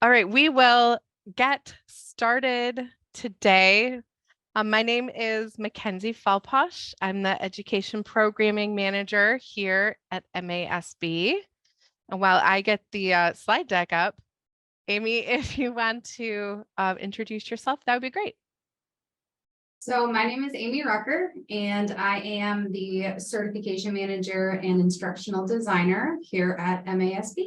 All right, we will get started today. My name is Mackenzie Falposh. I'm the Education Programming Manager here at MASB. And while I get the slide deck up, Amy, if you want to introduce yourself, that would be great. So my name is Amy Rucker, and I am the Certification Manager and Instructional Designer here at MASB.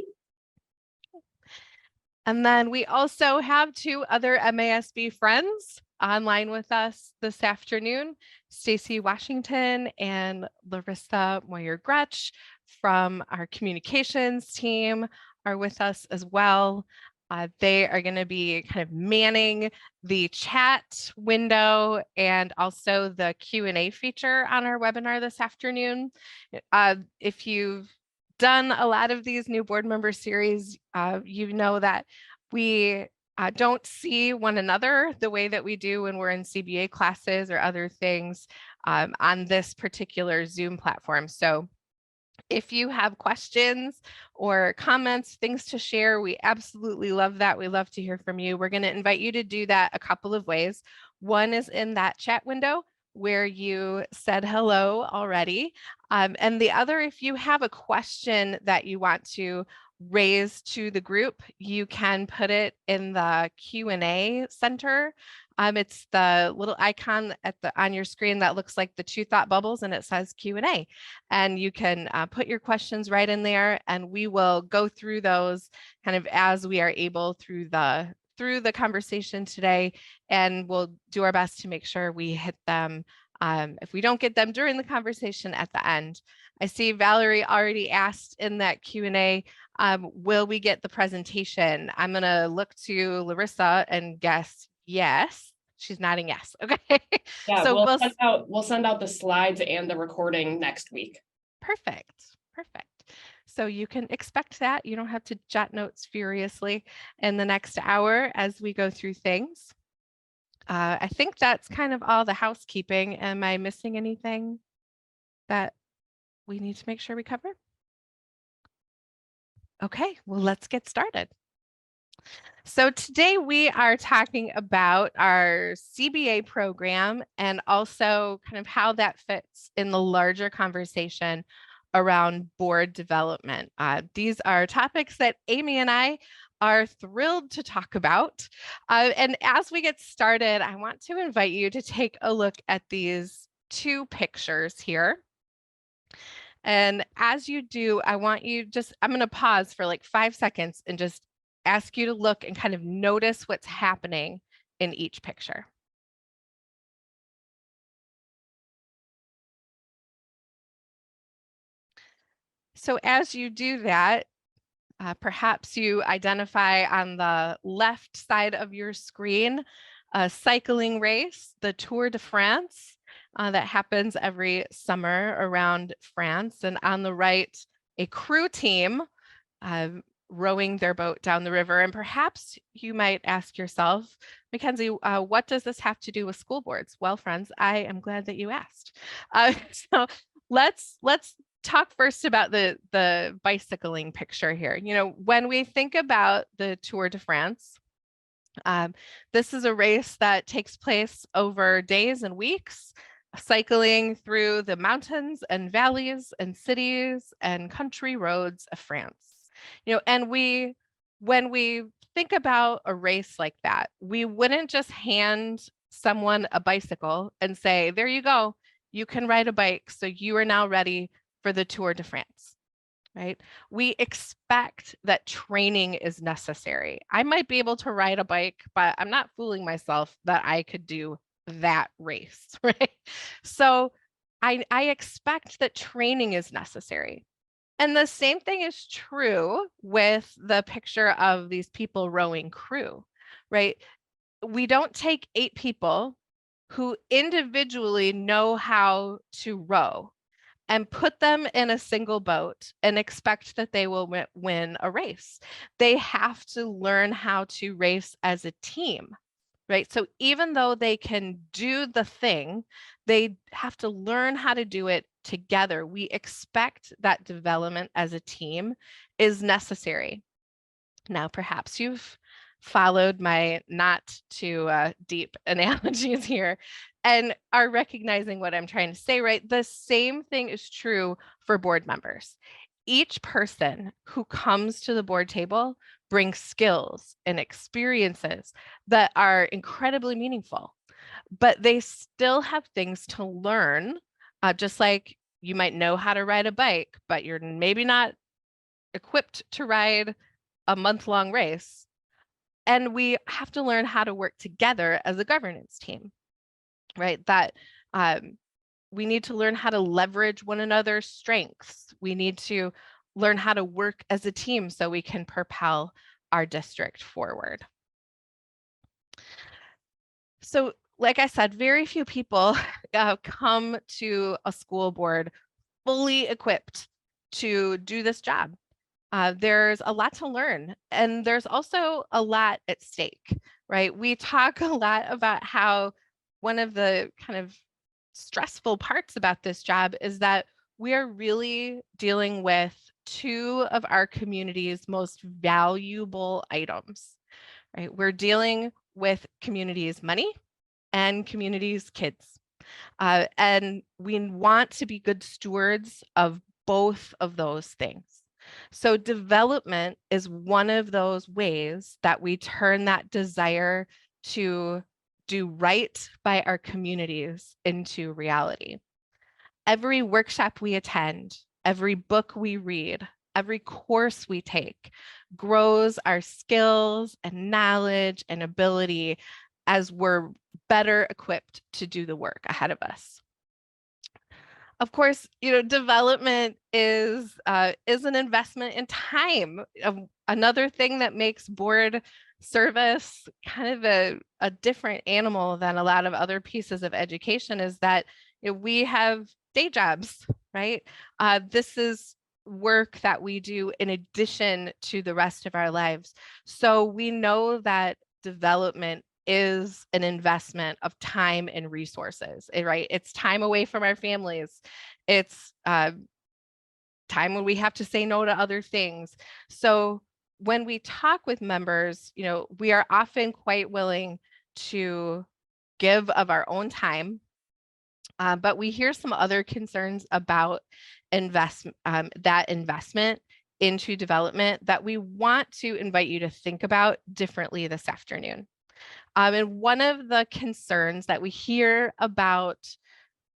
And then we also have two other MASB friends online with us this afternoon, Stacy Washington and Larissa Moyer-Gretsch from our communications team are with us as well. They are going to be kind of manning the chat window and also the Q&A feature on our webinar this afternoon. If you've done a lot of these new board member series, you know that we don't see one another the way that we do when we're in CBA classes or other things on this particular Zoom platform. So if you have questions or comments, things to share, we absolutely love that. We love to hear from you. We're going to invite you to do that a couple of ways. One is in that chat window where you said hello already. And the other, if you have a question that you want to raise to the group, you can put it in the Q&A center. It's the little icon on your screen that looks like the two thought bubbles, and it says Q&A. And you can put your questions right in there, and we will go through those kind of as we are able through the conversation today, and we'll do our best to make sure we hit them. If we don't get them during the conversation, at the end. I see Valerie already asked in that Q&A, will we get the presentation? I'm going to look to Larissa and guess yes. She's nodding yes. Okay. Yeah, so we'll send out the slides and the recording next week. Perfect. So you can expect that. You don't have to jot notes furiously in the next hour as we go through things. I think that's kind of all the housekeeping. Am I missing anything that we need to make sure we cover? Okay, well, let's get started. So today we are talking about our CBA program and also kind of how that fits in the larger conversation around board development. These are topics that Amy and I are thrilled to talk about. And as we get started, I want to invite you to take a look at these two pictures here. And as you do, I'm going to pause for like 5 seconds and just ask you to look and kind of notice what's happening in each picture. So as you do that, perhaps you identify on the left side of your screen a cycling race, the Tour de France, that happens every summer around France. And on the right, a crew team rowing their boat down the river. And perhaps you might ask yourself, Mackenzie, what does this have to do with school boards? Well, friends, I am glad that you asked. So let's talk first about the bicycling picture here. You know, when we think about the Tour de France, this is a race that takes place over days and weeks, cycling through the mountains and valleys and cities and country roads of France. You know, and when we think about a race like that, we wouldn't just hand someone a bicycle and say, there you go, you can ride a bike, so you are now ready for the Tour de France, right? We expect that training is necessary. I might be able to ride a bike, but I'm not fooling myself that I could do that race, right? So I expect that training is necessary. And the same thing is true with the picture of these people rowing crew, right? We don't take 8 people who individually know how to row and put them in a single boat and expect that they will win a race. They have to learn how to race as a team, right? So even though they can do the thing, they have to learn how to do it together. We expect that development as a team is necessary. Now, perhaps you've followed my not too deep analogies here and are recognizing what I'm trying to say, right? The same thing is true for board members. Each person who comes to the board table brings skills and experiences that are incredibly meaningful, but they still have things to learn, just like you might know how to ride a bike, but you're maybe not equipped to ride a month-long race. And we have to learn how to work together as a governance team, right? That we need to learn how to leverage one another's strengths. We need to learn how to work as a team so we can propel our district forward. So, like I said, very few people come to a school board fully equipped to do this job. There's a lot to learn, and there's also a lot at stake, right? We talk a lot about how one of the kind of stressful parts about this job is that we are really dealing with two of our community's most valuable items, right? We're dealing with community's money and community's kids. And we want to be good stewards of both of those things. So development is one of those ways that we turn that desire to do right by our communities into reality. Every workshop we attend, every book we read, every course we take grows our skills and knowledge and ability as we're better equipped to do the work ahead of us. Of course, development is an investment in time. Another thing that makes board service kind of a different animal than a lot of other pieces of education is that we have day jobs, right? This is work that we do in addition to the rest of our lives. So we know that development is an investment of time and resources, right? It's time away from our families. It's time when we have to say no to other things. So when we talk with members, we are often quite willing to give of our own time, but we hear some other concerns about that investment into development that we want to invite you to think about differently this afternoon. And one of the concerns that we hear about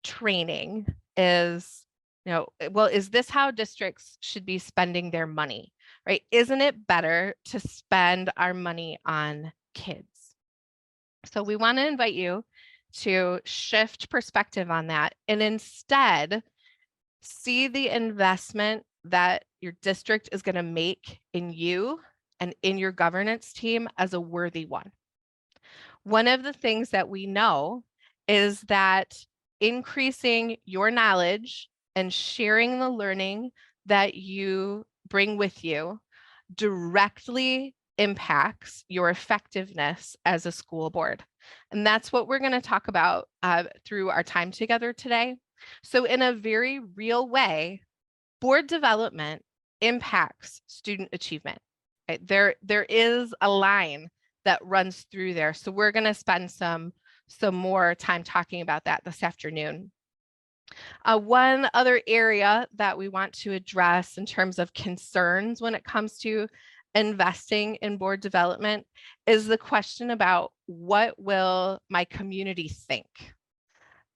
training is, well, is this how districts should be spending their money, right? Isn't it better to spend our money on kids? So we want to invite you to shift perspective on that and instead see the investment that your district is going to make in you and in your governance team as a worthy one. One of the things that we know is that increasing your knowledge and sharing the learning that you bring with you directly impacts your effectiveness as a school board. And that's what we're going to talk about through our time together today. So in a very real way, board development impacts student achievement. Right? There is a line that runs through there. So we're going to spend some more time talking about that this afternoon. One other area that we want to address in terms of concerns when it comes to investing in board development is the question about what will my community think?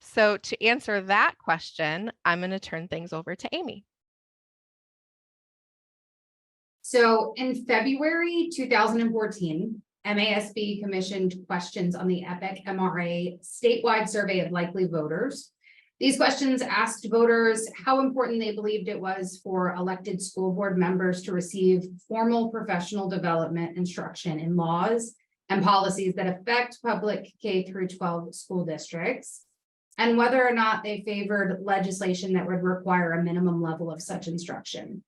So to answer that question, I'm going to turn things over to Amy. So in February 2014, MASB commissioned questions on the EPIC MRA statewide survey of likely voters. These questions asked voters how important they believed it was for elected school board members to receive formal professional development instruction in laws and policies that affect public K through 12 school districts, and whether or not they favored legislation that would require a minimum level of such instruction.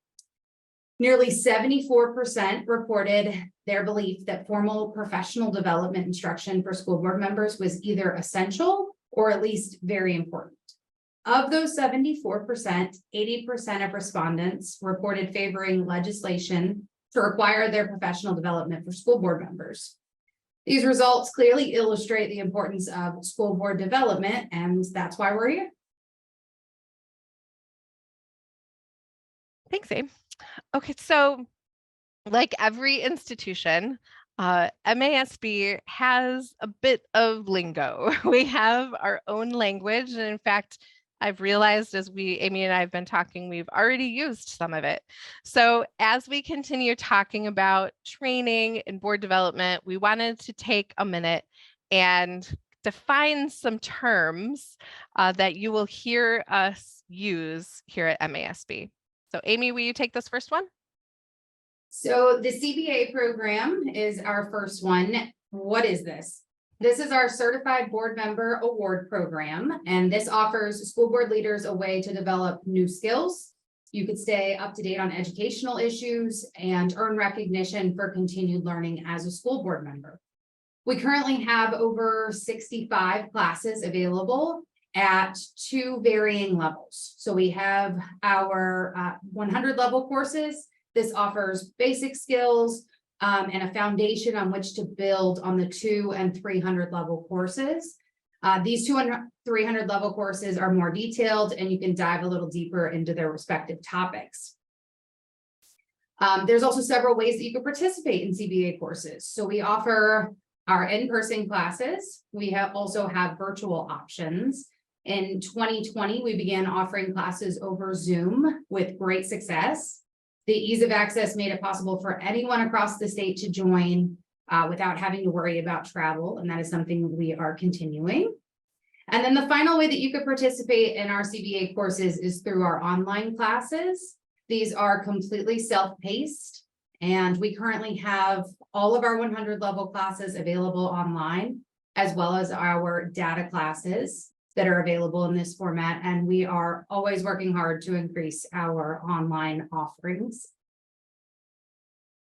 Nearly 74% reported their belief that formal professional development instruction for school board members was either essential or at least very important. Of those 74%, 80% of respondents reported favoring legislation to require their professional development for school board members. These results clearly illustrate the importance of school board development, and that's why we're here. Thanks, Abe. Okay, so like every institution, MASB has a bit of lingo. We have our own language. And in fact, I've realized as Amy and I have been talking, we've already used some of it. So as we continue talking about training and board development, we wanted to take a minute and define some terms that you will hear us use here at MASB. So Amy, will you take this first one? So the CBA program is our first one. What is this? This is our Certified Board Member Award Program, and this offers school board leaders a way to develop new skills. You could stay up to date on educational issues and earn recognition for continued learning as a school board member. We currently have over 65 classes available at 2 varying levels. So we have our 100 level courses. This offers basic skills and a foundation on which to build on the 200 and 300 level courses. These 200 and 300 level courses are more detailed, and you can dive a little deeper into their respective topics. There's also several ways that you can participate in CBA courses. So we offer our in-person classes. We also have virtual options. In 2020, we began offering classes over Zoom with great success. The ease of access made it possible for anyone across the state to join without having to worry about travel, and that is something we are continuing. And then the final way that you could participate in our CBA courses is through our online classes. These are completely self-paced, and we currently have all of our 100 level classes available online, as well as our data classes that are available in this format. And we are always working hard to increase our online offerings.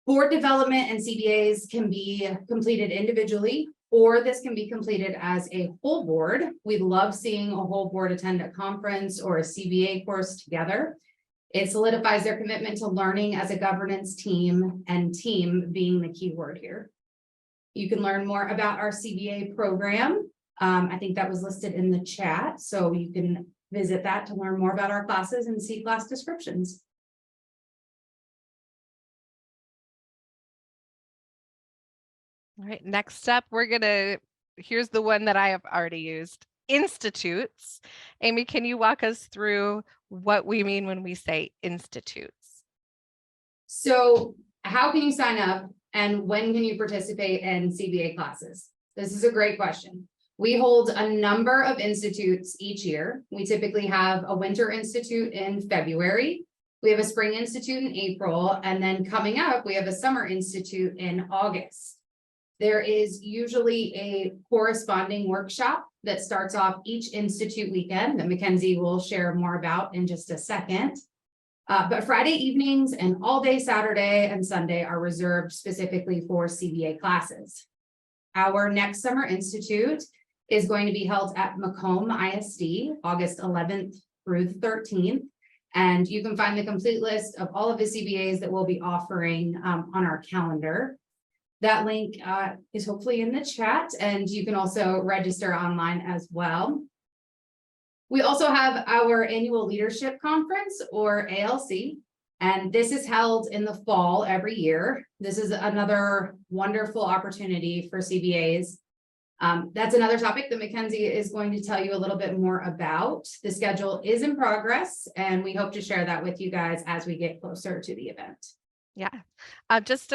Board development and CBAs can be completed individually, or this can be completed as a whole board. We love seeing a whole board attend a conference or a CBA course together. It solidifies their commitment to learning as a governance team, and team being the key word here. You can learn more about our CBA program. I think that was listed in the chat, so you can visit that to learn more about our classes and see class descriptions. All right, next up, here's the one that I have already used, institutes. Amy, can you walk us through what we mean when we say institutes? So how can you sign up and when can you participate in CBA classes? This is a great question. We hold a number of institutes each year. We typically have a winter institute in February. We have a spring institute in April, and then coming up, we have a summer institute in August. There is usually a corresponding workshop that starts off each institute weekend that Mackenzie will share more about in just a second. But Friday evenings and all day Saturday and Sunday are reserved specifically for CBA classes. Our next summer institute is going to be held at Macomb ISD, August 11th through the 13th. And you can find the complete list of all of the CBAs that we'll be offering on our calendar. That link is hopefully in the chat, and you can also register online as well. We also have our annual leadership conference, or ALC, and this is held in the fall every year. This is another wonderful opportunity for CBAs. That's another topic that Mackenzie is going to tell you a little bit more about. The schedule is in progress, and we hope to share that with you guys as we get closer to the event. Yeah, just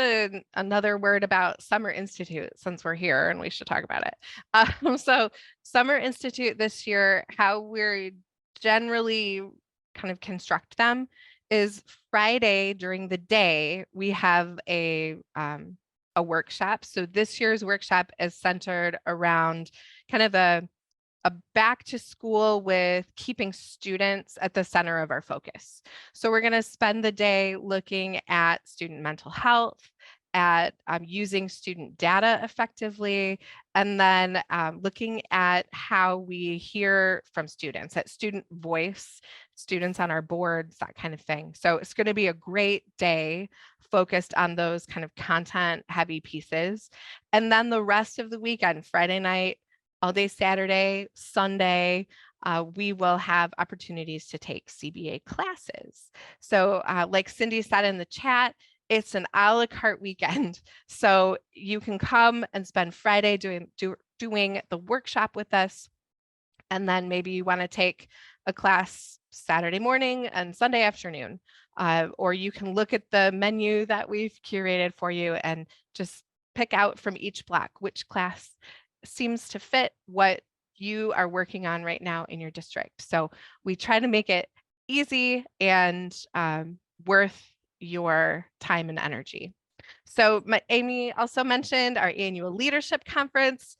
another word about Summer Institute, since we're here and we should talk about it. So Summer Institute this year, how we're generally kind of construct them is Friday during the day, we have a workshop. So this year's workshop is centered around kind of a back to school with keeping students at the center of our focus. So we're going to spend the day looking at student mental health, at using student data effectively, and then looking at how we hear from students, at student voice, students on our boards, that kind of thing. So it's going to be a great day focused on those kind of content heavy pieces. And then the rest of the weekend, Friday night, all day Saturday, Sunday, we will have opportunities to take CBA classes. So like Cindy said in the chat, it's an a la carte weekend. So you can come and spend Friday doing the workshop with us. And then maybe you want to take a class Saturday morning and Sunday afternoon. Or you can look at the menu that we've curated for you and just pick out from each block which class seems to fit what you are working on right now in your district. So we try to make it easy and worth your time and energy. So Amy also mentioned our annual leadership conference.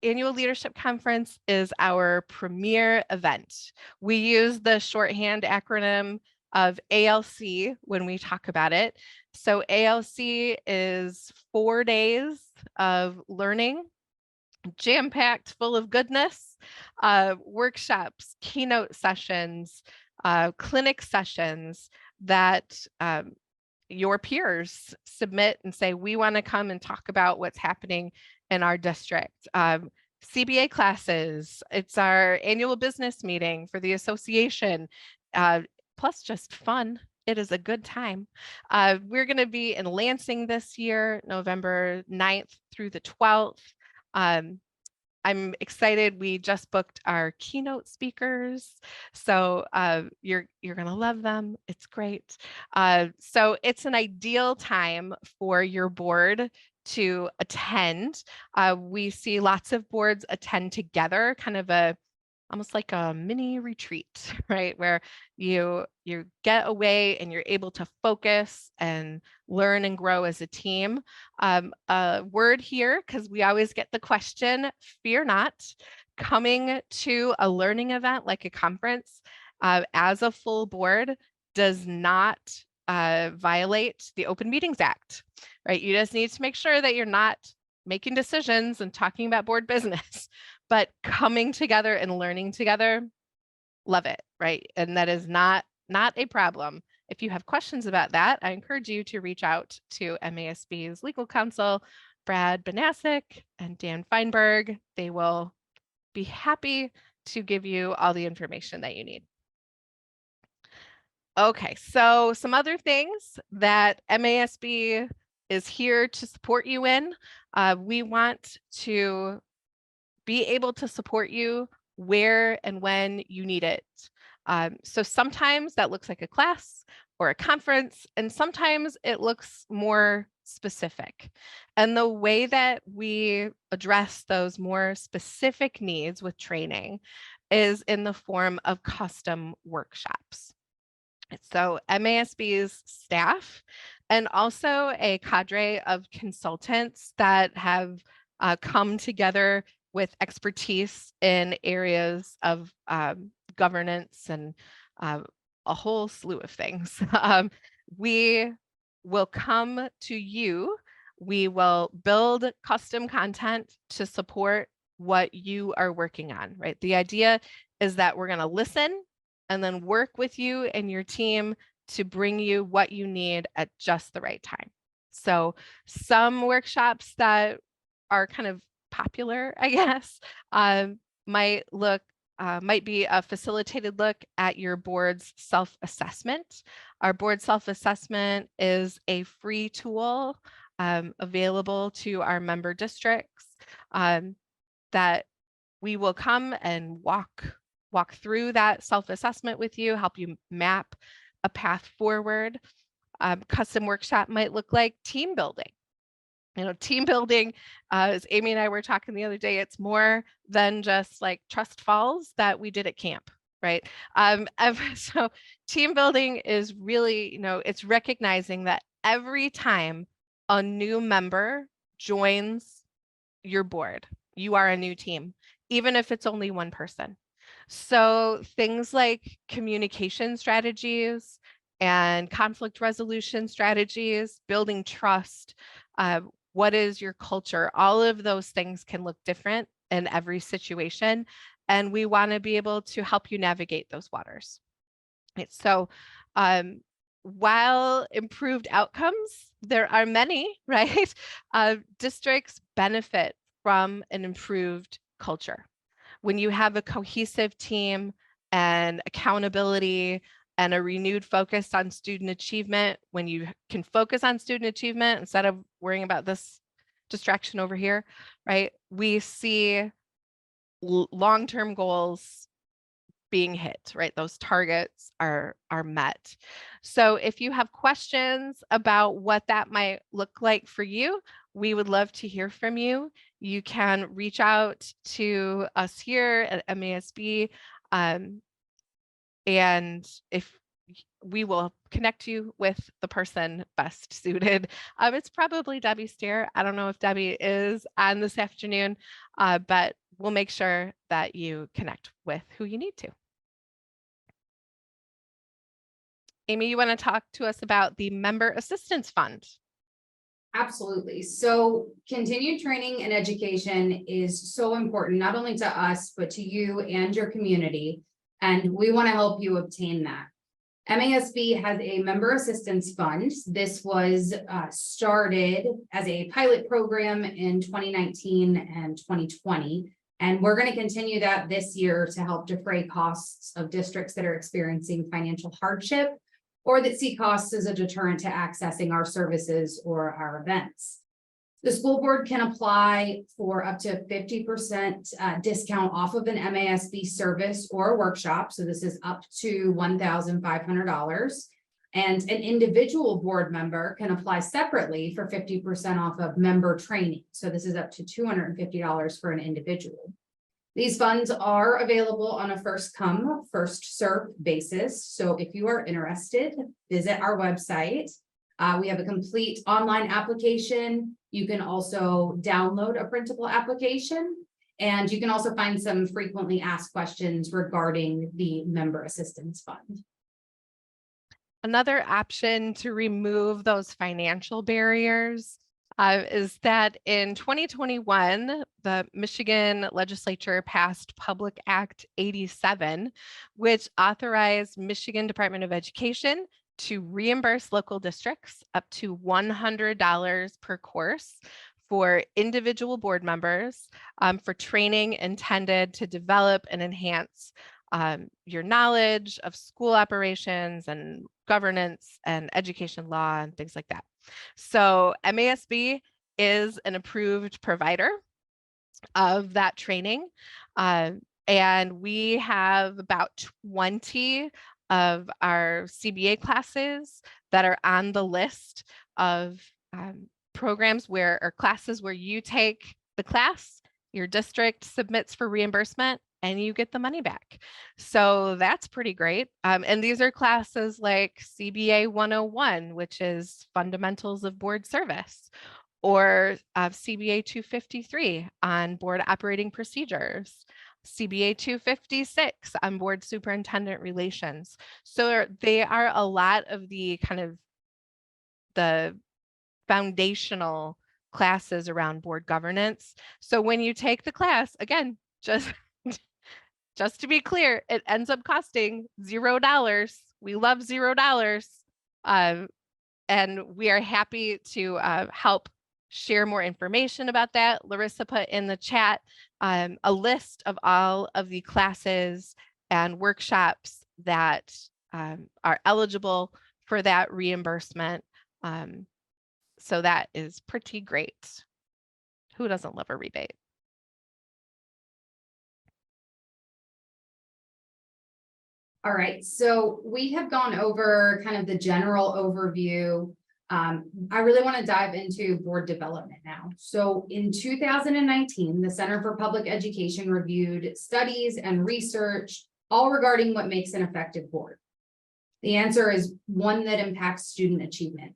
Annual Leadership Conference is our premier event. We use the shorthand acronym of ALC when we talk about it. So ALC is 4 days of learning, jam-packed, full of goodness, workshops, keynote sessions, clinic sessions that your peers submit and say, we want to come and talk about what's happening in our district. CBA classes, it's our annual business meeting for the association, plus just fun. It is a good time. We're going to be in Lansing this year, November 9th through the 12th. I'm excited. We just booked our keynote speakers. So you're going to love them. It's great. So it's an ideal time for your board to attend. We see lots of boards attend together, kind of almost like a mini retreat, right? Where you get away and you're able to focus and learn and grow as a team. A word here, because we always get the question, fear not. Coming to a learning event like a conference as a full board does not violate the Open Meetings Act, right? You just need to make sure that you're not making decisions and talking about board business, but coming together and learning together, love it, right? And that is not a problem. If you have questions about that, I encourage you to reach out to MASB's legal counsel, Brad Banasic and Dan Feinberg. They will be happy to give you all the information that you need. Okay, so some other things that MASB is here to support you in. We want to be able to support you where and when you need it. So sometimes that looks like a class or a conference, and sometimes it looks more specific. And the way that we address those more specific needs with training is in the form of custom workshops. So MASB's staff and also a cadre of consultants that have come together with expertise in areas of governance and a whole slew of things. We will come to you. We will build custom content to support what you are working on, right? The idea is that we're going to listen and then work with you and your team to bring you what you need at just the right time. So some workshops that are kind of popular, I guess, might be a facilitated look at your board's self-assessment. Our board self-assessment is a free tool available to our member districts that we will come and walk through that self-assessment with you, help you map a path forward. Custom workshop might look like team building. You know, team building, as Amy and I were talking the other day, it's more than just like trust falls that we did at camp, right? So team building is really, it's recognizing that every time a new member joins your board, you are a new team, even if it's only one person. So things like communication strategies and conflict resolution strategies, building trust, what is your culture? All of those things can look different in every situation. And we want to be able to help you navigate those waters. So while improved outcomes, there are many, right? Districts benefit from an improved culture. When you have a cohesive team and accountability and a renewed focus on student achievement, when you can focus on student achievement instead of worrying about this distraction over here, right? We see long-term goals being hit, right? Those targets are met. So if you have questions about what that might look like for you, we would love to hear from you. You can reach out to us here at MASB, and if we will connect you with the person best suited. It's probably Debbie Steer. I don't know if Debbie is on this afternoon, but we'll make sure that you connect with who you need to. Amy, you want to talk to us about the Member Assistance Fund? Absolutely. So continued training and education is so important, not only to us, but to you and your community. And we want to help you obtain that. MASB has a member assistance fund. This was started as a pilot program in 2019 and 2020. And we're going to continue that this year to help defray costs of districts that are experiencing financial hardship or that see costs as a deterrent to accessing our services or our events. The school board can apply for up to 50% discount off of an MASB service or workshop. So this is up to $1,500. And an individual board member can apply separately for 50% off of member training. So this is up to $250 for an individual. These funds are available on a first come, first served basis. So if you are interested, visit our website. We have a complete online application. You can also download a printable application, and you can also find some frequently asked questions regarding the Member Assistance Fund. Another option to remove those financial barriers is that in 2021, the Michigan legislature passed Public Act 87, which authorized Michigan Department of Education to reimburse local districts up to $100 per course for individual board members for training intended to develop and enhance your knowledge of school operations and governance and education law and things like that. So MASB is an approved provider of that training. And we have about 20 of our CBA classes that are on the list of programs where, or classes where you take the class, your district submits for reimbursement, and you get the money back. So that's pretty great. And these are classes like CBA 101, which is Fundamentals of Board Service, or CBA 253 on Board Operating Procedures, CBA 256 on Board Superintendent Relations. So they are a lot of the kind of the foundational classes around board governance. So when you take the class, again, just to be clear, it ends up costing $0. We love $0. And we are happy to help share more information about that. Larissa put in the chat a list of all of the classes and workshops that are eligible for that reimbursement. So that is pretty great. Who doesn't love a rebate? All right, so we have gone over kind of the general overview. I really want to dive into board development now. So in 2019, the Center for Public Education reviewed studies and research all regarding what makes an effective board. The answer is one that impacts student achievement.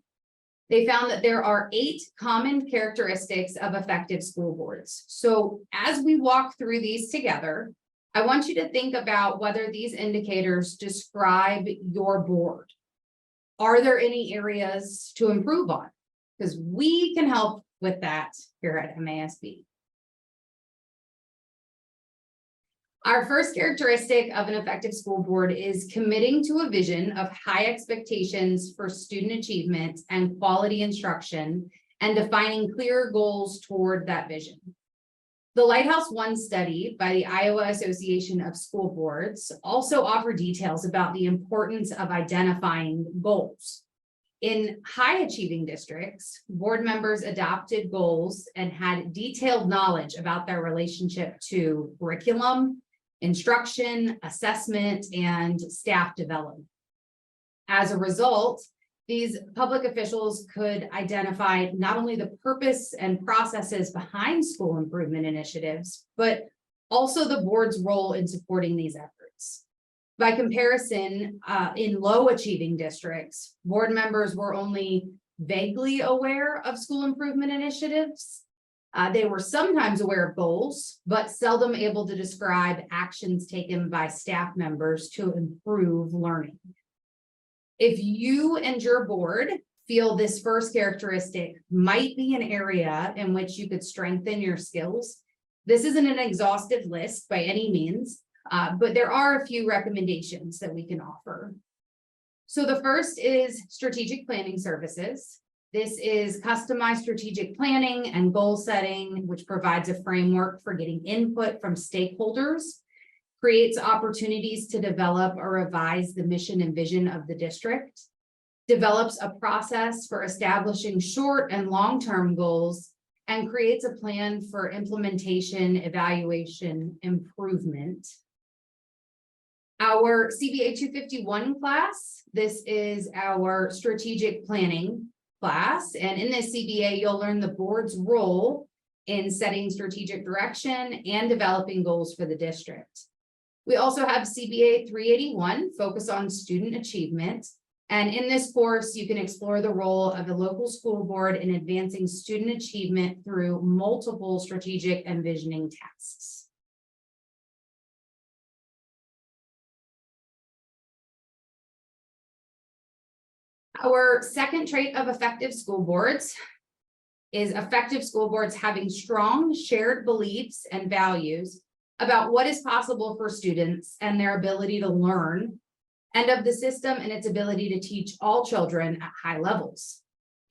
They found that there are 8 common characteristics of effective school boards. So as we walk through these together, I want you to think about whether these indicators describe your board. Are there any areas to improve on? Because we can help with that here at MASB. Our first characteristic of an effective school board is committing to a vision of high expectations for student achievement and quality instruction and defining clear goals toward that vision. The Lighthouse One study by the Iowa Association of School Boards also offer details about the importance of identifying goals. In high achieving districts, board members adopted goals and had detailed knowledge about their relationship to curriculum, instruction, assessment, and staff development. As a result, these public officials could identify not only the purpose and processes behind school improvement initiatives, but also the board's role in supporting these efforts. By comparison, in low achieving districts, board members were only vaguely aware of school improvement initiatives. They were sometimes aware of goals, but seldom able to describe actions taken by staff members to improve learning. If you and your board feel this first characteristic might be an area in which you could strengthen your skills, this isn't an exhaustive list by any means, but there are a few recommendations that we can offer. So the first is strategic planning services. This is customized strategic planning and goal setting, which provides a framework for getting input from stakeholders, creates opportunities to develop or revise the mission and vision of the district, develops a process for establishing short and long-term goals, and creates a plan for implementation, evaluation, improvement. Our CBA 251 class, this is our strategic planning class. And in this CBA, you'll learn the board's role in setting strategic direction and developing goals for the district. We also have CBA 381, focus on student achievement. And in this course, you can explore the role of the local school board in advancing student achievement through multiple strategic and visioning tasks. Our second trait of effective school boards is effective school boards having strong shared beliefs and values about what is possible for students and their ability to learn, and of the system and its ability to teach all children at high levels.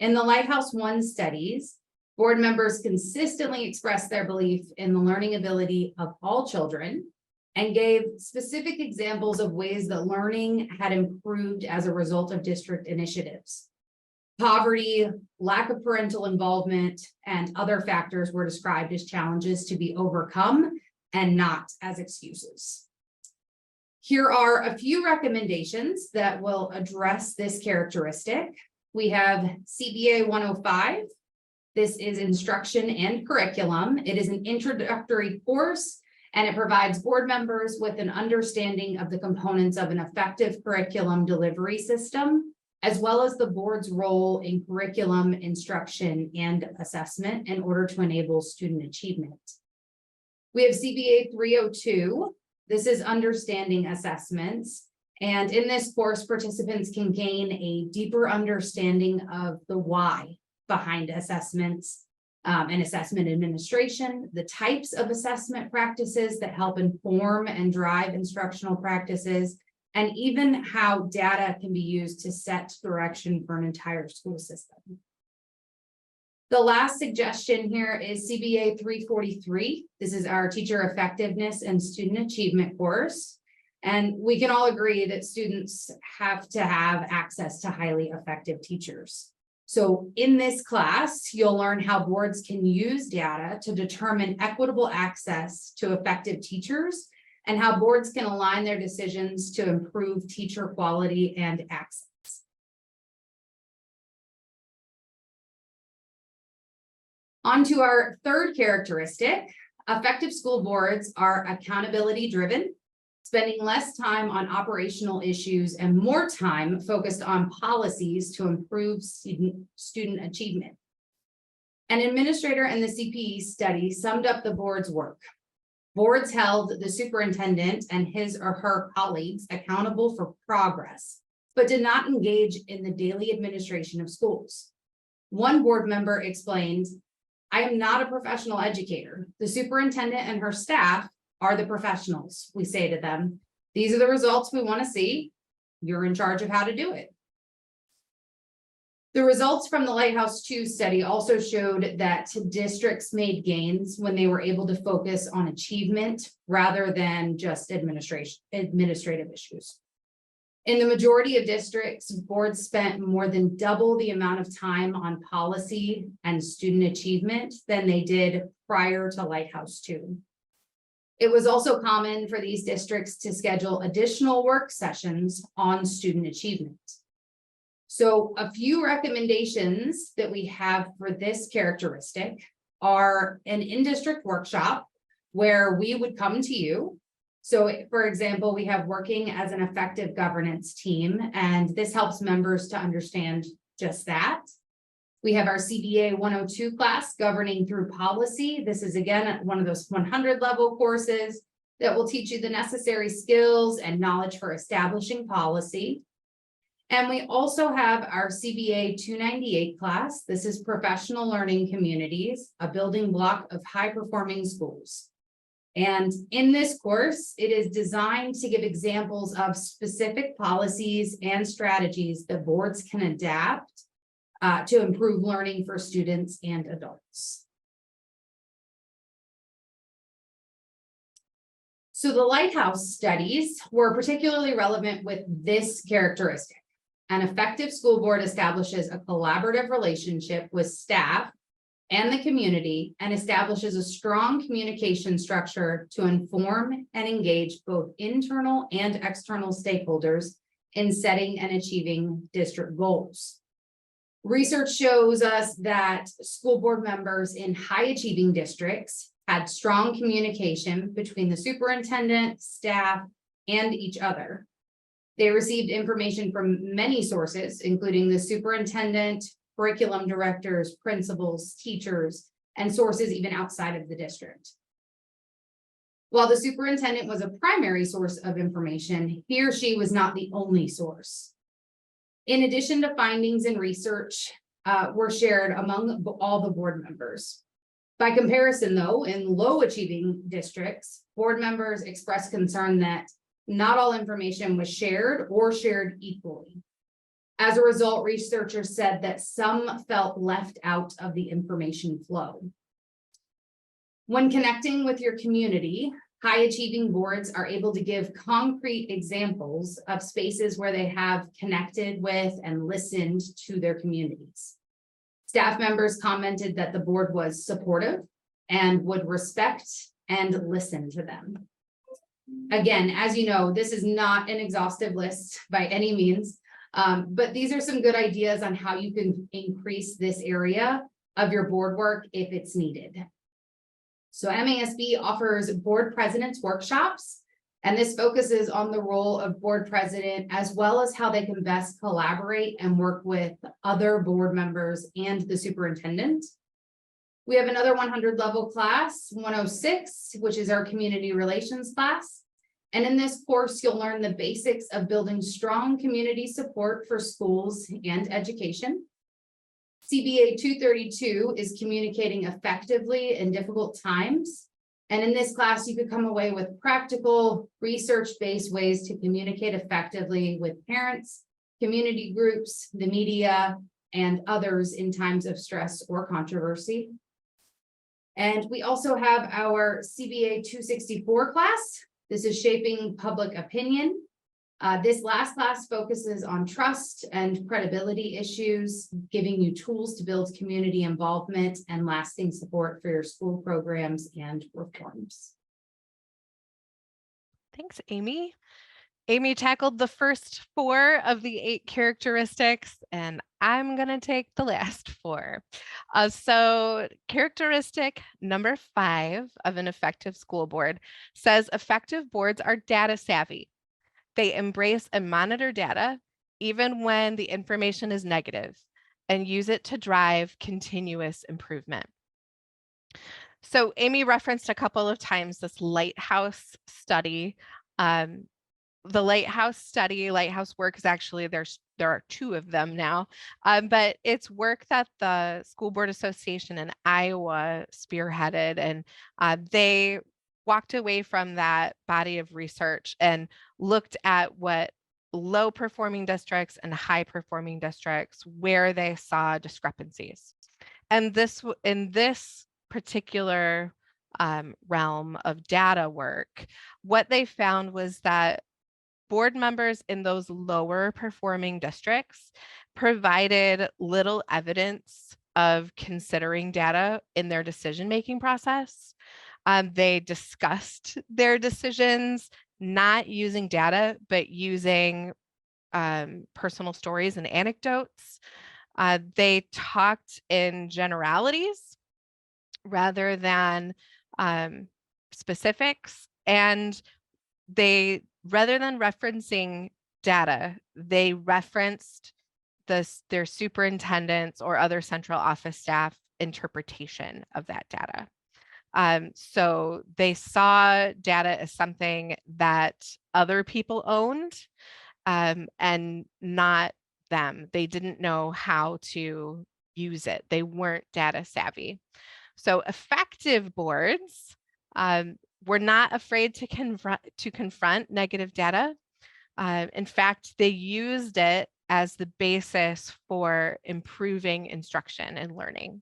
In the Lighthouse One studies, board members consistently expressed their belief in the learning ability of all children and gave specific examples of ways that learning had improved as a result of district initiatives. Poverty, lack of parental involvement, and other factors were described as challenges to be overcome and not as excuses. Here are a few recommendations that will address this characteristic. We have CBA 105. This is instruction and curriculum. It is an introductory course, and it provides board members with an understanding of the components of an effective curriculum delivery system, as well as the board's role in curriculum, instruction, and assessment in order to enable student achievement. We have CBA 302. This is understanding assessments. And in this course, participants can gain a deeper understanding of the why behind assessments and assessment administration, the types of assessment practices that help inform and drive instructional practices, and even how data can be used to set direction for an entire school system. The last suggestion here is CBA 343. This is our teacher effectiveness and student achievement course. And we can all agree that students have to have access to highly effective teachers. So in this class, you'll learn how boards can use data to determine equitable access to effective teachers and how boards can align their decisions to improve teacher quality and access. On to our third characteristic. Effective school boards are accountability driven, spending less time on operational issues and more time focused on policies to improve student achievement. An administrator in the CPE study summed up the board's work. Boards held the superintendent and his or her colleagues accountable for progress, but did not engage in the daily administration of schools. One board member explained, "I am not a professional educator. The superintendent and her staff are the professionals. We say to them, these are the results we want to see. You're in charge of how to do it. The results from the Lighthouse 2 study also showed that districts made gains when they were able to focus on achievement rather than just administrative issues. In the majority of districts, boards spent more than double the amount of time on policy and student achievement than they did prior to Lighthouse 2. It was also common for these districts to schedule additional work sessions on student achievement. So a few recommendations that we have for this characteristic are an in-district workshop where we would come to you. So for example, we have working as an effective governance team, and this helps members to understand just that. We have our CBA 102 class, governing through policy. This is again one of those 100 level courses that will teach you the necessary skills and knowledge for establishing policy. And we also have our CBA 298 class. This is professional learning communities, a building block of high performing schools. And in this course, it is designed to give examples of specific policies and strategies that boards can adapt to improve learning for students and adults. So the Lighthouse studies were particularly relevant with this characteristic. An effective school board establishes a collaborative relationship with staff and the community and establishes a strong communication structure to inform and engage both internal and external stakeholders in setting and achieving district goals. Research shows us that school board members in high achieving districts had strong communication between the superintendent, staff, and each other. They received information from many sources, including the superintendent, curriculum directors, principals, teachers, and sources even outside of the district. While the superintendent was a primary source of information, he or she was not the only source. In addition to findings and research were shared among all the board members. By comparison, though, in low achieving districts, board members expressed concern that not all information was shared or shared equally. As a result, researchers said that some felt left out of the information flow. When connecting with your community, high achieving boards are able to give concrete examples of spaces where they have connected with and listened to their communities. Staff members commented that the board was supportive and would respect and listen to them. Again, as you know, this is not an exhaustive list by any means, but these are some good ideas on how you can increase this area of your board work if it's needed. So MASB offers board presidents workshops, and this focuses on the role of board president as well as how they can best collaborate and work with other board members and the superintendent. We have another 100 level class, 106, which is our community relations class. And in this course, you'll learn the basics of building strong community support for schools and education. CBA 232 is communicating effectively in difficult times. And in this class, you could come away with practical, research-based ways to communicate effectively with parents, community groups, the media, and others in times of stress or controversy. And we also have our CBA 264 class. This is shaping public opinion. This last class focuses on trust and credibility issues, giving you tools to build community involvement and lasting support for your school programs and reforms. Thanks, Amy. Amy tackled the first 4 of the 8 characteristics, and I'm going to take the last 4. So characteristic number 5 of an effective school board says effective boards are data savvy. They embrace and monitor data, even when the information is negative, and use it to drive continuous improvement. So Amy referenced a couple of times this Lighthouse study. The Lighthouse study, Lighthouse work is actually, there are 2 of them now, but it's work that the School Board Association in Iowa spearheaded, and they walked away from that body of research and looked at what low performing districts and high performing districts, where they saw discrepancies. And in this particular realm of data work, what they found was that board members in those lower performing districts provided little evidence of considering data in their decision-making process. They discussed their decisions not using data, but using personal stories and anecdotes. They talked in generalities rather than specifics, and they, rather than referencing data, they referenced their superintendent's or other central office staff interpretation of that data. So they saw data as something that other people owned and not them. They didn't know how to use it. They weren't data savvy. So effective boards were not afraid to confront negative data. In fact, they used it as the basis for improving instruction and learning.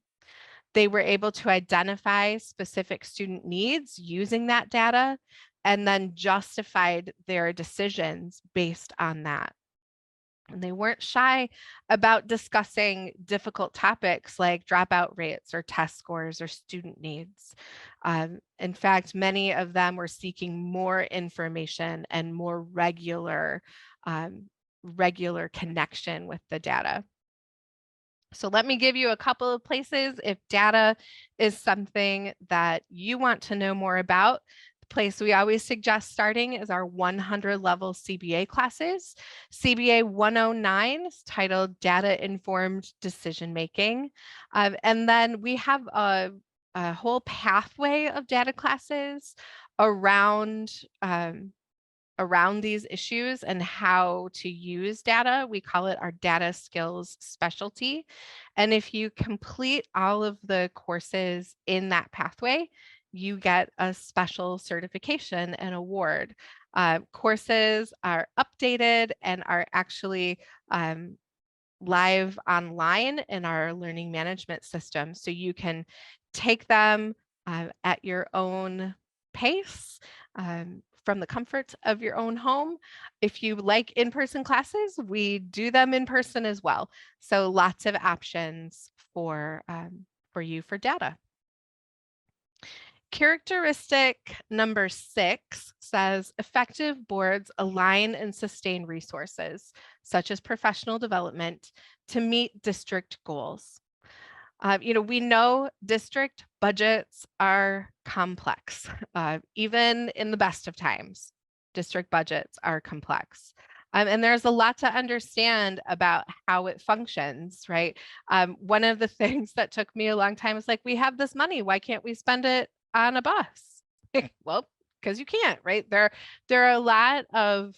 They were able to identify specific student needs using that data and then justified their decisions based on that. And they weren't shy about discussing difficult topics like dropout rates or test scores or student needs. In fact, many of them were seeking more information and more regular connection with the data. So let me give you a couple of places if data is something that you want to know more about. The place we always suggest starting is our 100 level CBA classes. CBA 109 is titled Data Informed Decision Making. And then we have a whole pathway of data classes around these issues and how to use data. We call it our data skills specialty. And if you complete all of the courses in that pathway, you get a special certification and award. Courses are updated and are actually live online in our learning management system. So you can take them at your own pace. From the comfort of your own home. If you like in-person classes, we do them in person as well. So lots of options for you for data. Characteristic number 6 says effective boards align and sustain resources, such as professional development, to meet district goals. We know district budgets are complex. Even in the best of times, district budgets are complex. And there's a lot to understand about how it functions, right? One of the things that took me a long time is like, we have this money, why can't we spend it on a bus? Well, because you can't, right? There are a lot of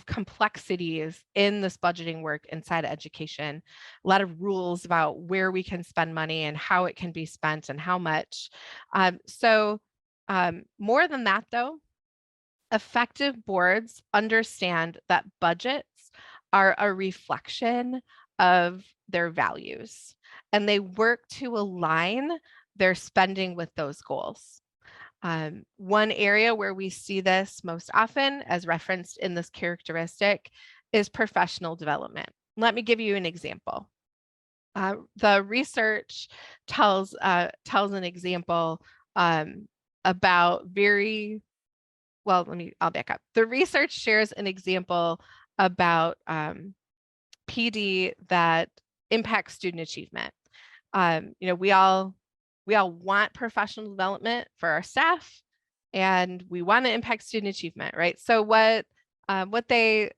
complexities in this budgeting work inside of education, a lot of rules about where we can spend money and how it can be spent and how much. More than that though, effective boards understand that budgets are a reflection of their values and they work to align their spending with those goals. One area where we see this most often, as referenced in this characteristic, is professional development. Let me give you an example. The research tells an example about I'll back up. The research shares an example about PD that impacts student achievement. We all want professional development for our staff and we want to impact student achievement, right? So what they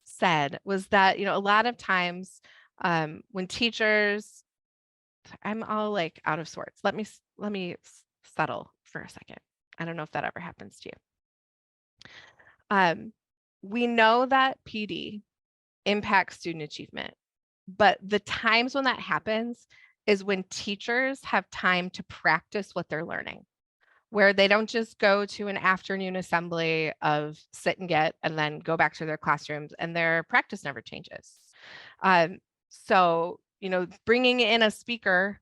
said was that, a lot of times when teachers, I'm all like out of sorts. Let me settle for a second. I don't know if that ever happens to you. We know that PD impacts student achievement, but the times when that happens is when teachers have time to practice what they're learning. where they don't just go to an afternoon assembly of sit and get and then go back to their classrooms and their practice never changes. So, bringing in a speaker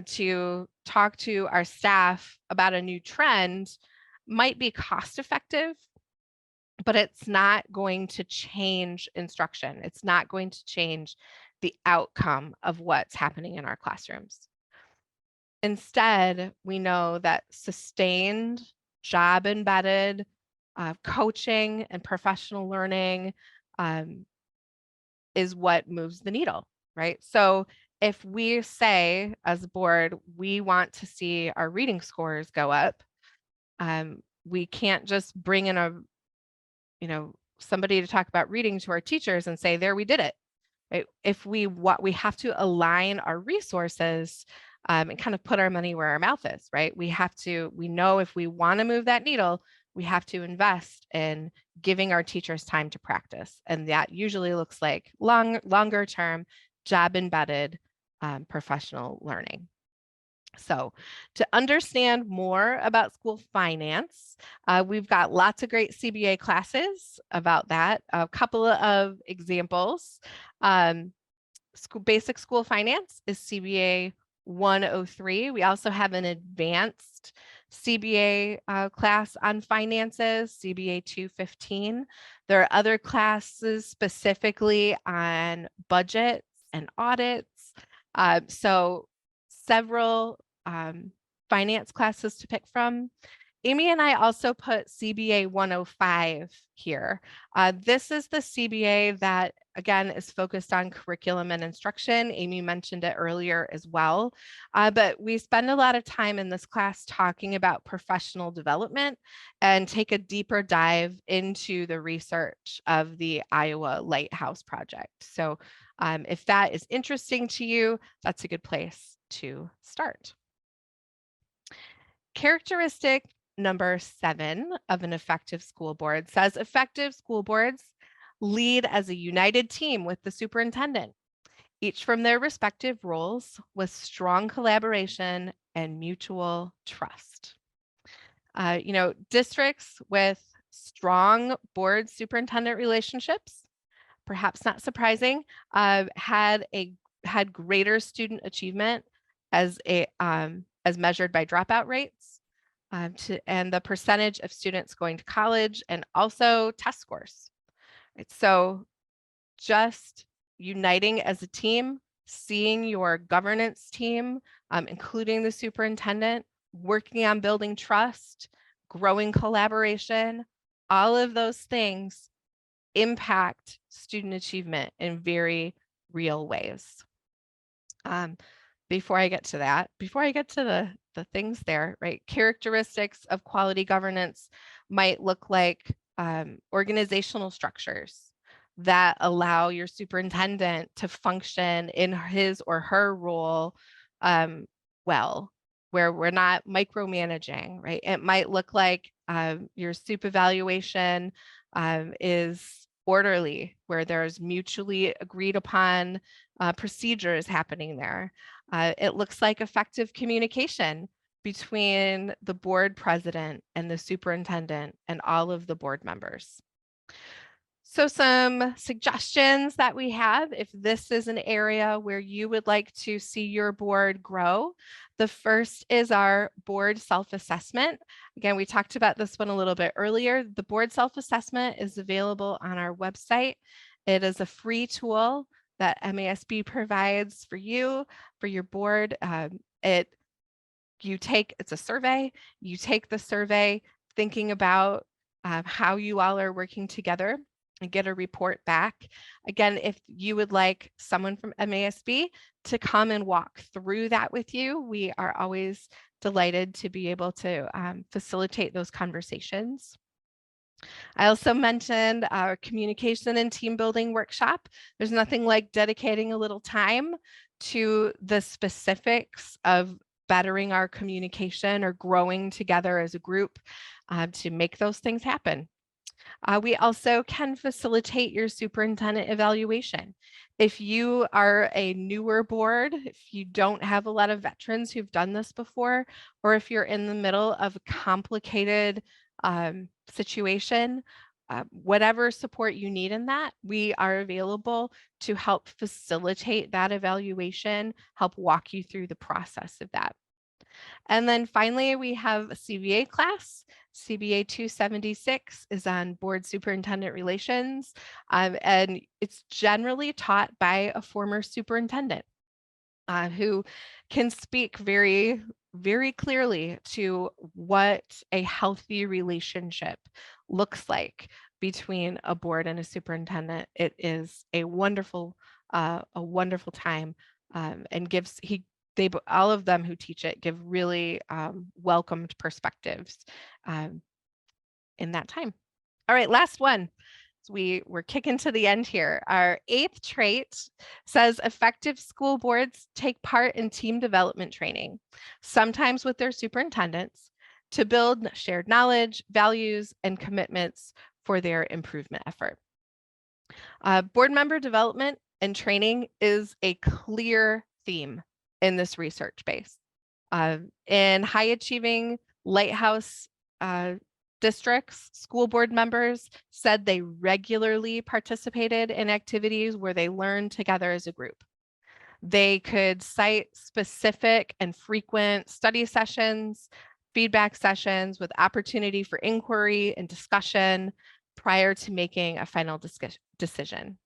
to talk to our staff about a new trend might be cost effective, but it's not going to change instruction. It's not going to change the outcome of what's happening in our classrooms. Instead, we know that sustained, job embedded coaching and professional learning is what moves the needle, right? So if we say as a board, we want to see our reading scores go up, we can't just bring in somebody to talk about reading to our teachers and say, there, we did it. Right? If we have to align our resources and kind of put our money where our mouth is, right? We know if we want to move that needle, we have to invest in giving our teachers time to practice. And that usually looks like longer term, job embedded professional learning. So to understand more about school finance, we've got lots of great CBA classes about that. A couple of examples. Basic school finance is CBA 103. We also have an advanced CBA class on finances, CBA 215. There are other classes specifically on budgets and audits. So several finance classes to pick from. Amy and I also put CBA 105 here. This is the CBA that, again, is focused on curriculum and instruction. Amy mentioned it earlier as well. But we spend a lot of time in this class talking about professional development and take a deeper dive into the research of the Iowa Lighthouse Project. So if that is interesting to you, that's a good place to start. Characteristic number 7 of an effective school board says effective school boards lead as a united team with the superintendent, each from their respective roles with strong collaboration and mutual trust. Districts with strong board superintendent relationships, perhaps not surprising, had greater student achievement as measured by dropout rates, and the percentage of students going to college, and also test scores. Right? So just uniting as a team, seeing your governance team, including the superintendent, working on building trust, growing collaboration, all of those things impact student achievement in very real ways. Before I get to the things there, right? Characteristics of quality governance might look like organizational structures that allow your superintendent to function in his or her role well, where we're not micromanaging, right? It might look like your soup evaluation is orderly, where there's mutually agreed upon procedures happening there. It looks like effective communication between the board president and the superintendent and all of the board members. So some suggestions that we have, if this is an area where you would like to see your board grow. The first is our board self-assessment. Again, we talked about this one a little bit earlier. The board self-assessment is available on our website. It is a free tool that MASB provides for you, for your board. It's a survey. You take the survey thinking about how you all are working together and get a report back. Again, if you would like someone from MASB to come and walk through that with you, we are always delighted to be able to facilitate those conversations. I also mentioned our communication and team building workshop. There's nothing like dedicating a little time to the specifics of bettering our communication or growing together as a group to make those things happen. We also can facilitate your superintendent evaluation. If you are a newer board, if you don't have a lot of veterans who've done this before, or if you're in the middle of a complicated situation, whatever support you need in that, we are available to help facilitate that evaluation, help walk you through the process of that. And then finally, we have a CBA class. CBA 276 is on board superintendent relations, and it's generally taught by a former superintendent who can speak very, very clearly to what a healthy relationship looks like between a board and a superintendent. It is a wonderful time, and all of them who teach it give really welcomed perspectives in that time. All right, last one. So we're kicking to the end here. Our 8th trait says effective school boards take part in team development training, sometimes with their superintendents, to build shared knowledge, values, and commitments for their improvement effort. Board member development and training is a clear theme in this research base. In high achieving lighthouse districts, school board members said they regularly participated in activities where they learned together as a group. They could cite specific and frequent study sessions, feedback sessions with opportunity for inquiry and discussion prior to making a final decision.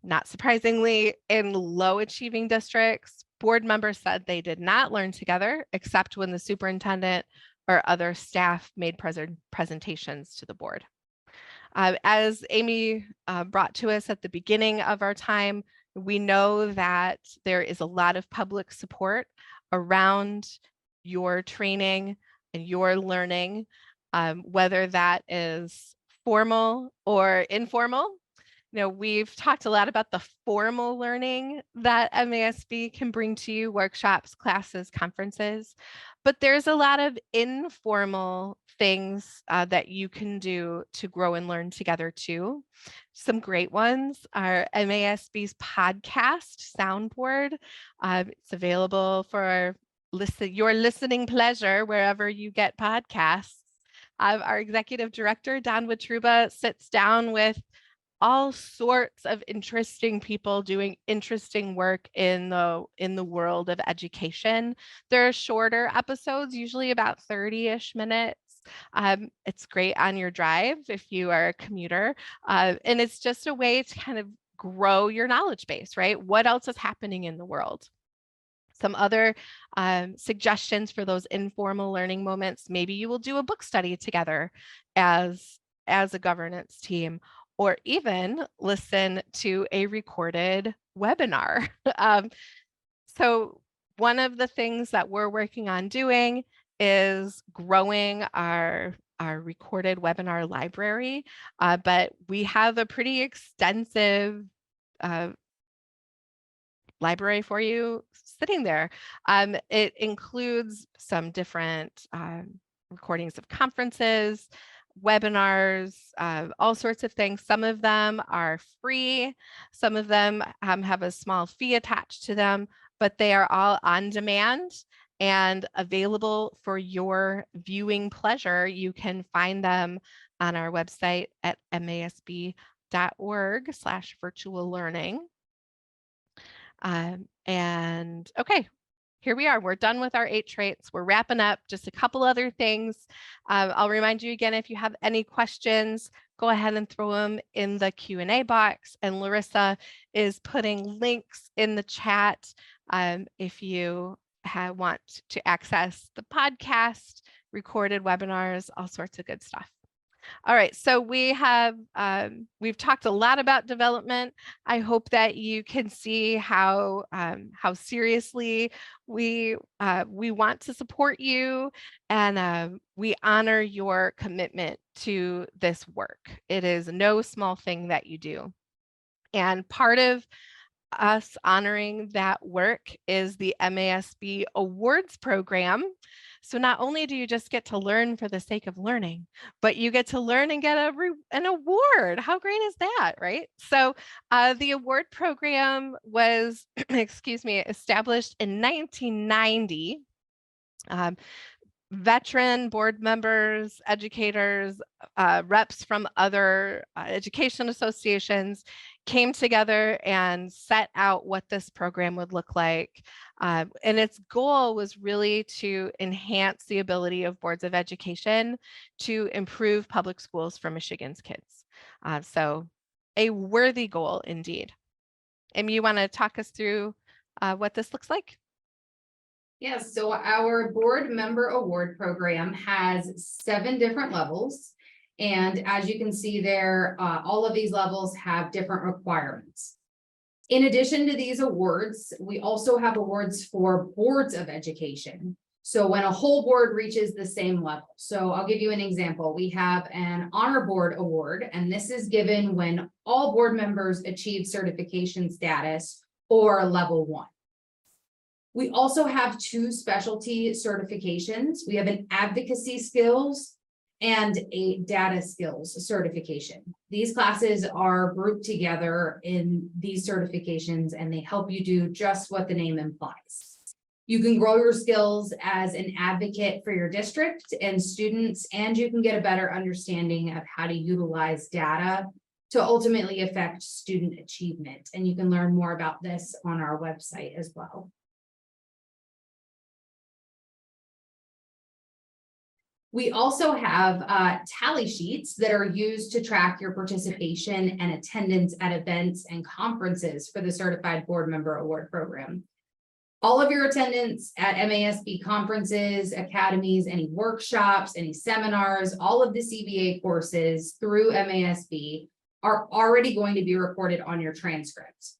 Not surprisingly, in low achieving districts, board members said they did not learn together except when the superintendent or other staff made presentations to the board. As Amy brought to us at the beginning of our time, we know that there is a lot of public support around your training and your learning, whether that is formal or informal. We've talked a lot about the formal learning that MASB can bring to you, workshops, classes, conferences, but there's a lot of informal things that you can do to grow and learn together too. Some great ones are MASB's podcast soundboard. It's available for your listening pleasure wherever you get podcasts. Our executive director, Don Witruba, sits down with all sorts of interesting people doing interesting work in the world of education. There are shorter episodes, usually about 30-ish minutes. It's great on your drive if you are a commuter. And it's just a way to kind of grow your knowledge base, right? What else is happening in the world? Some other suggestions for those informal learning moments. Maybe you will do a book study together as a governance team, or even listen to a recorded webinar. So one of the things that we're working on doing is growing our recorded webinar library, but we have a pretty extensive library for you sitting there. It includes some different recordings of conferences, webinars, all sorts of things. Some of them are free. Some of them have a small fee attached to them, but they are all on demand and available for your viewing pleasure. You can find them on our website at masb.org/virtual learning. And okay, here we are. We're done with our 8 traits. We're wrapping up. Just a couple other things. I'll remind you again, if you have any questions, go ahead and throw them in the Q&A box. And Larissa is putting links in the chat if you want to access the podcast, recorded webinars, all sorts of good stuff. All right, so we've talked a lot about development. I hope that you can see how seriously we want to support you, and we honor your commitment to this work. It is no small thing that you do. And part of us honoring that work is the MASB Awards Program. So not only do you just get to learn for the sake of learning, but you get to learn and get an award. How great is that, right? So the award program was, excuse me, established in 1990. Veteran board members, educators, reps from other education associations came together and set out what this program would look like. And its goal was really to enhance the ability of boards of education to improve public schools for Michigan's kids. So a worthy goal indeed. Amy, you want to talk us through what this looks like? Yes, so our board member award program has 7 different levels. And as you can see there, all of these levels have different requirements. In addition to these awards, we also have awards for boards of education. So when a whole board reaches the same level. So I'll give you an example. We have an honor board award, and this is given when all board members achieve certification status or level 1. We also have 2 specialty certifications. We have an advocacy skills and a data skills certification. These classes are grouped together in these certifications, and they help you do just what the name implies. You can grow your skills as an advocate for your district and students, and you can get a better understanding of how to utilize data to ultimately affect student achievement. And you can learn more about this on our website as well. We also have tally sheets that are used to track your participation and attendance at events and conferences for the Certified Board Member Award Program. All of your attendance at MASB conferences, academies, any workshops, any seminars, all of the CBA courses through MASB are already going to be recorded on your transcript.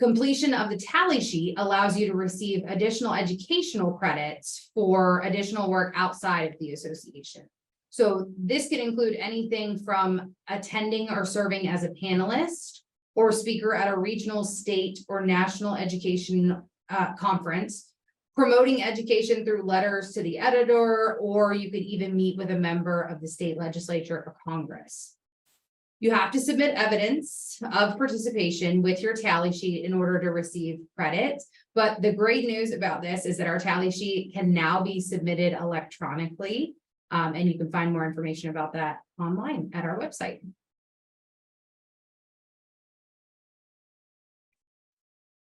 Completion of the tally sheet allows you to receive additional educational credits for additional work outside of the association. So this could include anything from attending or serving as a panelist or speaker at a regional, state, or national education conference, promoting education through letters to the editor, or you could even meet with a member of the state legislature or Congress. You have to submit evidence of participation with your tally sheet in order to receive credit. But the great news about this is that our tally sheet can now be submitted electronically. And you can find more information about that online at our website.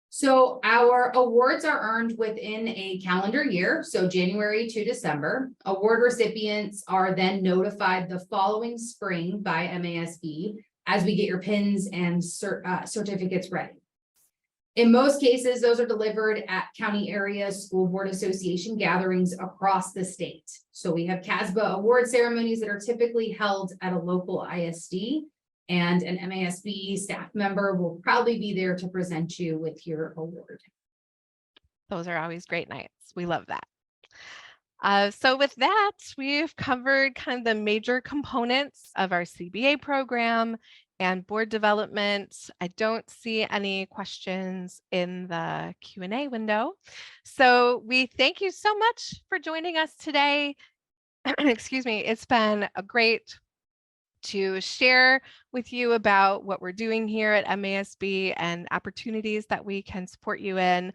So our awards are earned within a calendar year, so January to December. Award recipients are then notified the following spring by MASB as we get your pins and certificates ready. In most cases, those are delivered at county area school board association gatherings across the state. So we have CASBA award ceremonies that are typically held at a local ISD. And an MASB staff member will probably be there to present you with your award. Those are always great nights. We love that. So with that, we've covered kind of the major components of our CBA program and board development. I don't see any questions in the Q&A window. So we thank you so much for joining us today. Excuse me, it's been a great to share with you about what we're doing here at MASB and opportunities that we can support you in.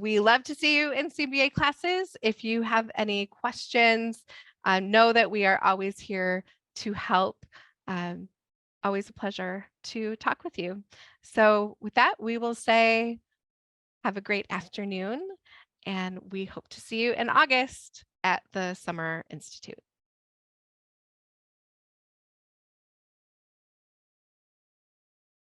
We love to see you in CBA classes. If you have any questions, know that we are always here to help. Always a pleasure to talk with you. So with that, we will say have a great afternoon, and we hope to see you in August at the Summer Institute.